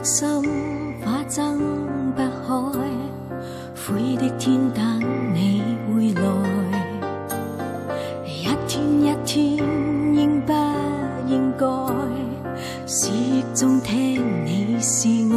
心化爭不開，灰的天等你回來，一天一天應不應該，思憶中聽你是愛。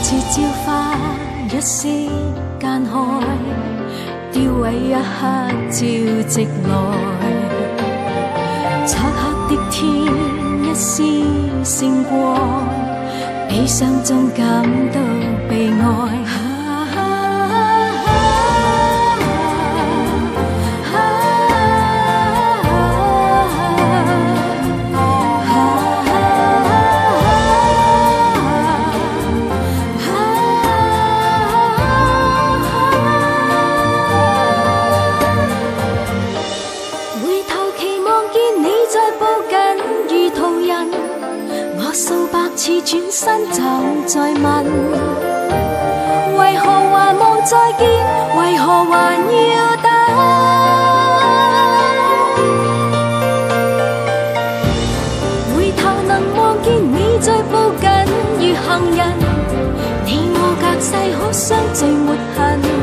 似朝花一息間開，凋萎一刻照直來，漆黑的天一絲星光，悲傷中感到被愛。次轉身就再問，為何還望再見？為何還要等？回頭能望見你再抱緊如行人，你我隔世可相聚沒痕。